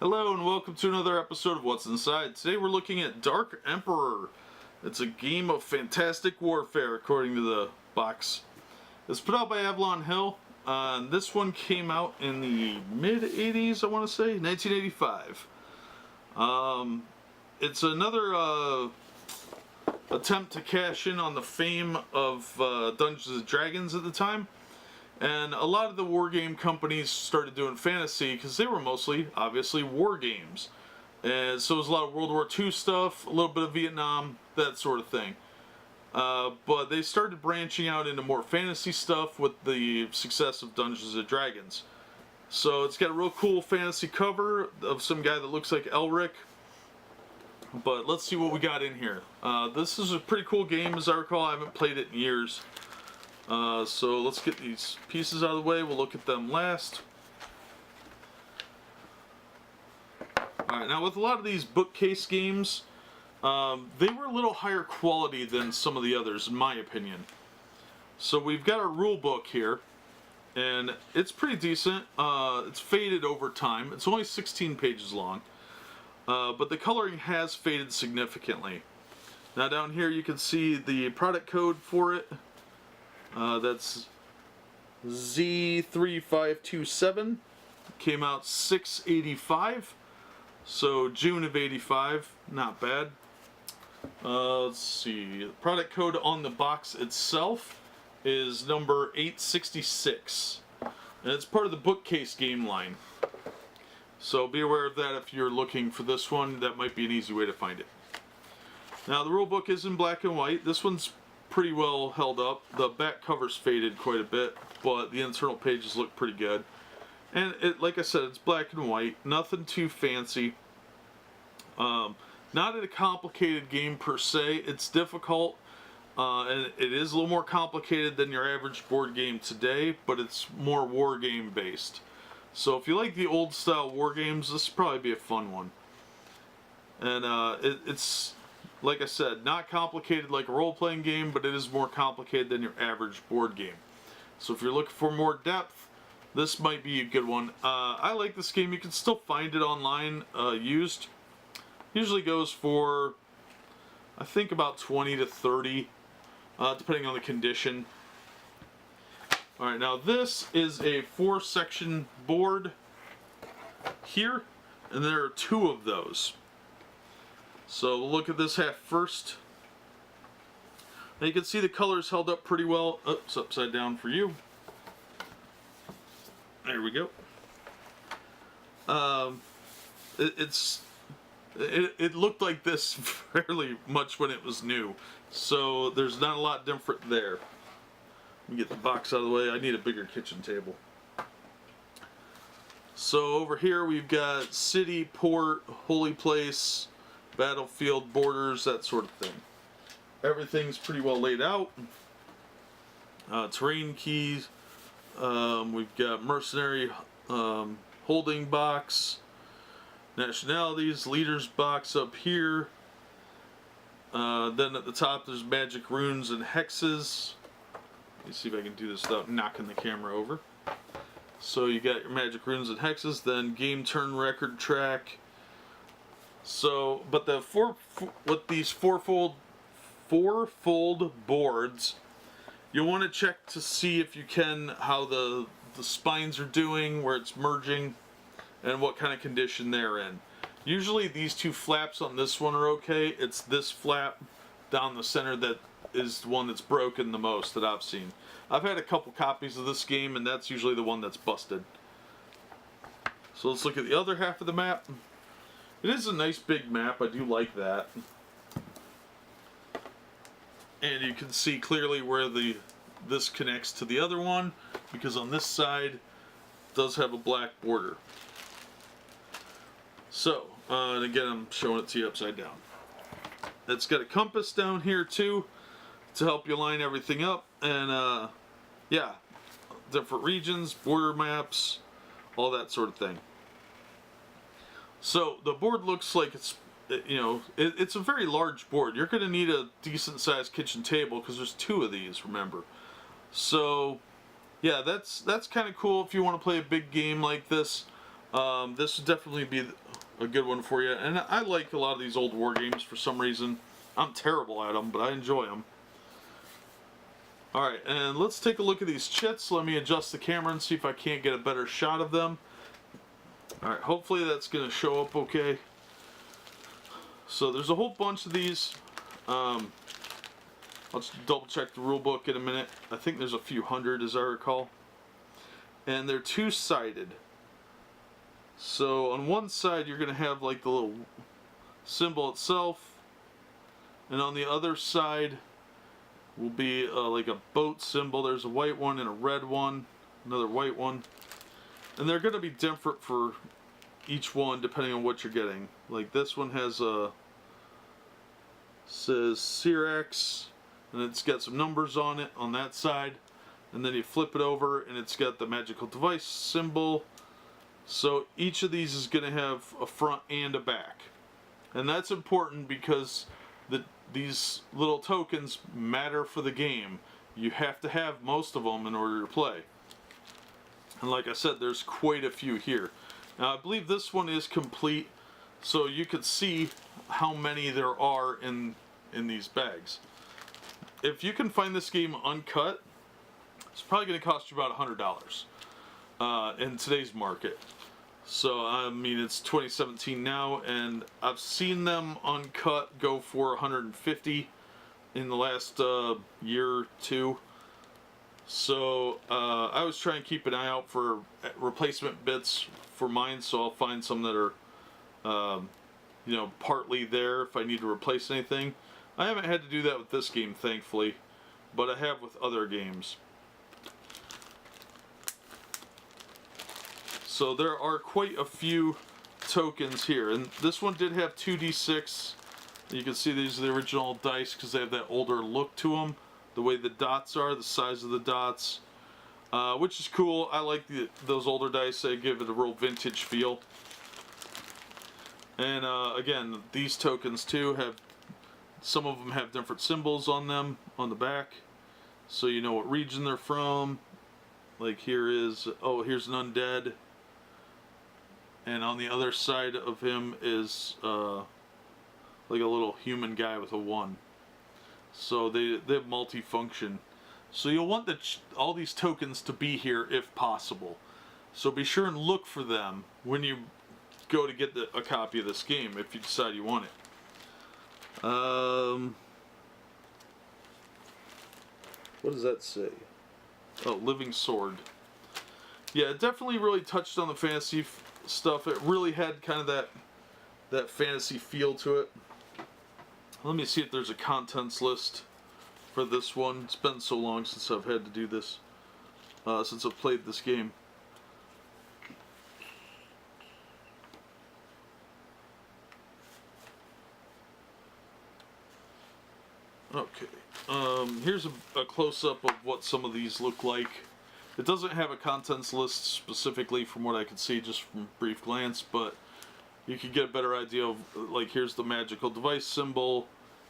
Hello and welcome to another episode of What's Inside. Today we're looking at Dark Emperor. It's a game of fantastic warfare according to the box. It's put out by Avalon Hill. This one came out in the mid-80s, I want to say, 1985. It's another attempt to cash in on the fame of Dungeons & Dragons at the time. And a lot of the wargame companies started doing fantasy because they were mostly, obviously, war games. And so it was a lot of World War II stuff, a little bit of Vietnam, that sort of thing. But they started branching out into more fantasy stuff with the success of Dungeons & Dragons. So it's got a real cool fantasy cover of some guy that looks like Elric. But let's see what we got in here. This is a pretty cool game, as I recall. I haven't played it in years. So let's get these pieces out of the way. We'll look at them last. Alright, now with a lot of these bookcase games, they were a little higher quality than some of the others, in my opinion. So we've got our rule book here, and it's pretty decent. It's faded over time. It's only 16 pages long, but the coloring has faded significantly. Now down here you can see the product code for it. That's Z3527. Came out 6/85, so June of '85. Not bad. Let's see. The product code on the box itself is number 866, and it's part of the bookcase game line. So be aware of that if you're looking for this one. That might be an easy way to find it. Now the rule book is in black and white. This one's pretty well held up. The back cover's faded quite a bit, but the internal pages look pretty good. And it, like I said, it's black and white, nothing too fancy. Not a complicated game per se. It's difficult, and it is a little more complicated than your average board game today, but it's more war game based. So if you like the old style war games, this would probably be a fun one. And it's, like I said, not complicated like a role-playing game, but it is more complicated than your average board game. So if you're looking for more depth, this might be a good one. I like this game. You can still find it online used. Usually goes for, I think, about 20 to 30, depending on the condition. Alright, now this is a 4-section board here, and there are 2 of those. So we'll look at this half first. Now you can see the colors held up pretty well. Oops, upside down for you. There we go. It looked like this fairly much when it was new, so there's not a lot different there. Let me get the box out of the way. I need a bigger kitchen table. So over here we've got city, port, holy place, battlefield, borders, that sort of thing. Everything's pretty well laid out. Terrain keys. We've got mercenary holding box. Nationalities, leaders box up here. Then at the top there's magic runes and hexes. Let me see if I can do this without knocking the camera over. So you got your magic runes and hexes, then game turn record track. So, but with these fourfold boards, you'll want to check to see if you can how the spines are doing, where it's merging, and what kind of condition they're in. Usually these 2 flaps on this one are okay. It's this flap down the center that is the one that's broken the most that I've seen. I've had a couple copies of this game, and that's usually the one that's busted. So let's look at the other half of the map. It is a nice big map. I do like that. And you can see clearly where this connects to the other one, because on this side it does have a black border. So, and again, I'm showing it to you upside down. It's got a compass down here too to help you line everything up, and yeah, different regions, border maps, all that sort of thing. So the board looks like it's, it's a very large board. You're going to need a decent sized kitchen table because there's 2 of these, remember. So yeah, that's kind of cool if you want to play a big game like this. This would definitely be a good one for you. And I like a lot of these old war games for some reason. I'm terrible at them, but I enjoy them. Alright, and let's take a look at these chits. Let me adjust the camera and see if I can't get a better shot of them. Alright, hopefully that's going to show up okay. So there's a whole bunch of these. I'll just double check the rule book in a minute. I think there's a few hundred as I recall. And they're two-sided. So on one side you're going to have like the little symbol itself. And on the other side will be like a boat symbol. There's a white one and a red one, another white one, and they're going to be different for each one depending on what you're getting. Like this one has a says Cyrax, and it's got some numbers on it on that side, and then you flip it over and it's got the magical device symbol. So each of these is going to have a front and a back, and that's important because these little tokens matter for the game. You have to have most of them in order to play. And like I said, there's quite a few here. Now I believe this one is complete, so you could see how many there are in these bags. If you can find this game uncut, it's probably going to cost you about $100 in today's market. So, I mean, it's 2017 now, and I've seen them uncut go for $150 in the last year or two. So, I was trying to keep an eye out for replacement bits for mine, so I'll find some that are, you know, partly there if I need to replace anything. I haven't had to do that with this game, thankfully, but I have with other games. So there are quite a few tokens here, and this one did have 2d6. You can see these are the original dice because they have that older look to them. The way the dots are, the size of the dots, which is cool. I like those older dice. They give it a real vintage feel. And again, these tokens too have, some of them have different symbols on them on the back, so you know what region they're from. Like here is, oh, here's an undead. And on the other side of him is like a little human guy with a 1. So they have multi-function. So you'll want all these tokens to be here if possible. So be sure and look for them when you go to get a copy of this game if you decide you want it. What does that say? Oh, Living Sword. Yeah, it definitely really touched on the fantasy stuff. It really had kind of that fantasy feel to it. Let me see if there's a contents list for this one. It's been so long since I've had to do this, since I've played this game. Okay, here's a close-up of what some of these look like. It doesn't have a contents list specifically from what I could see just from brief glance, but you can get a better idea of, like, here's the magical device symbol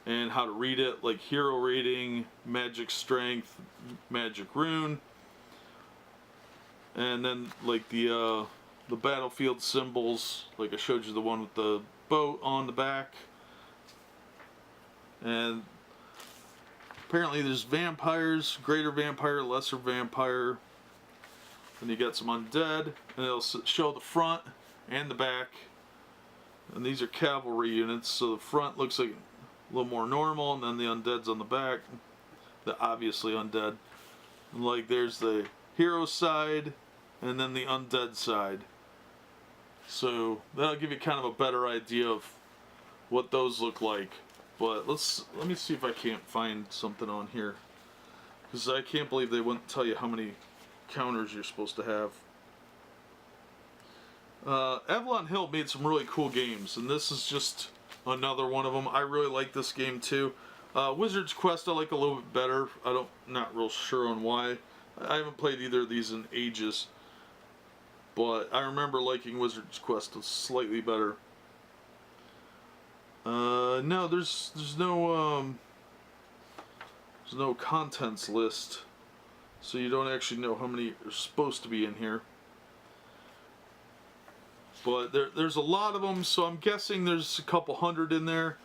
and how to read it, like hero rating, magic strength, magic rune, and then like the battlefield symbols, like I showed you the one with the boat on the back. And apparently there's vampires, greater vampire, lesser vampire. Then you got some undead, and it'll show the front and the back. And these are cavalry units, so the front looks like a little more normal, and then the undead's on the back. The obviously undead. And like there's the hero side, and then the undead side. So that'll give you kind of a better idea of what those look like. But let me see if I can't find something on here, because I can't believe they wouldn't tell you how many counters you're supposed to have. Avalon Hill made some really cool games, and this is just another one of them. I really like this game too. Wizard's Quest I like a little bit better. Not real sure on why. I haven't played either of these in ages, but I remember liking Wizard's Quest slightly better. No, there's no contents list, so you don't actually know how many are supposed to be in here. But there's a lot of them, so I'm guessing there's a couple hundred in there.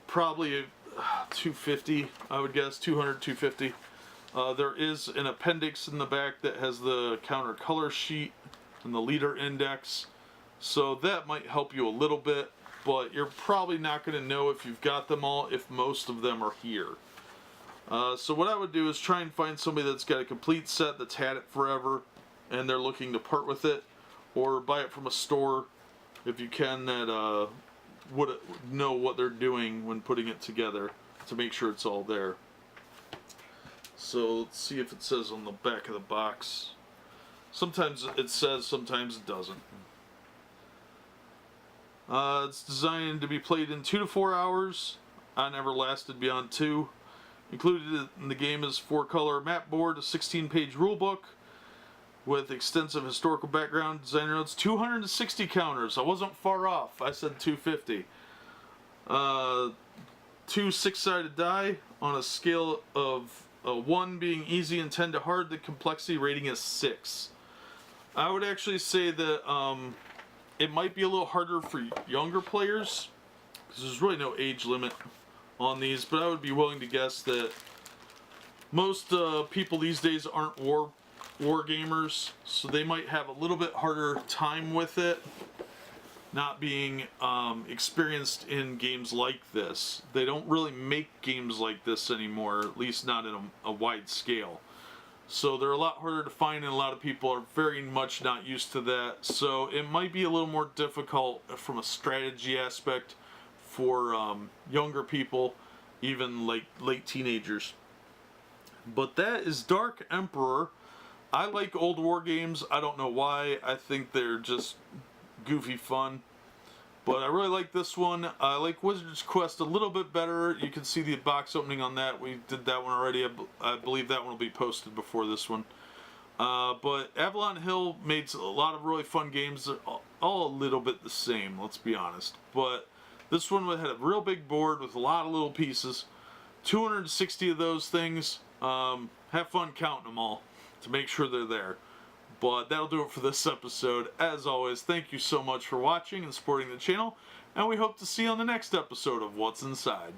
Probably 250, I would guess, 200, 250. There is an appendix in the back that has the counter color sheet and the leader index. So that might help you a little bit, but you're probably not going to know if you've got them all if most of them are here. So what I would do is try and find somebody that's got a complete set that's had it forever and they're looking to part with it, or buy it from a store if you can that would know what they're doing when putting it together to make sure it's all there. So let's see if it says on the back of the box. Sometimes it says, sometimes it doesn't. It's designed to be played in 2 to 4 hours. I never lasted beyond 2. Included in the game is 4-color map board, a 16-page rulebook with extensive historical background, designer notes, 260 counters. I wasn't far off. I said 250. 2 6-sided die on a scale of 1 being easy and 10 to hard. The complexity rating is 6. I would actually say that it might be a little harder for younger players because there's really no age limit on these, but I would be willing to guess that most people these days aren't war gamers, so they might have a little bit harder time with it, not being experienced in games like this. They don't really make games like this anymore, at least not in a wide scale. So they're a lot harder to find, and a lot of people are very much not used to that. So it might be a little more difficult from a strategy aspect for younger people, even like late teenagers. But that is Dark Emperor. I like old war games. I don't know why. I think they're just goofy fun. But I really like this one. I like Wizard's Quest a little bit better. You can see the box opening on that. We did that one already. I believe that one will be posted before this one. But Avalon Hill made a lot of really fun games. They're all a little bit the same, let's be honest. But this one had a real big board with a lot of little pieces. 260 of those things. Have fun counting them all to make sure they're there. But that'll do it for this episode. As always, thank you so much for watching and supporting the channel, and we hope to see you on the next episode of What's Inside.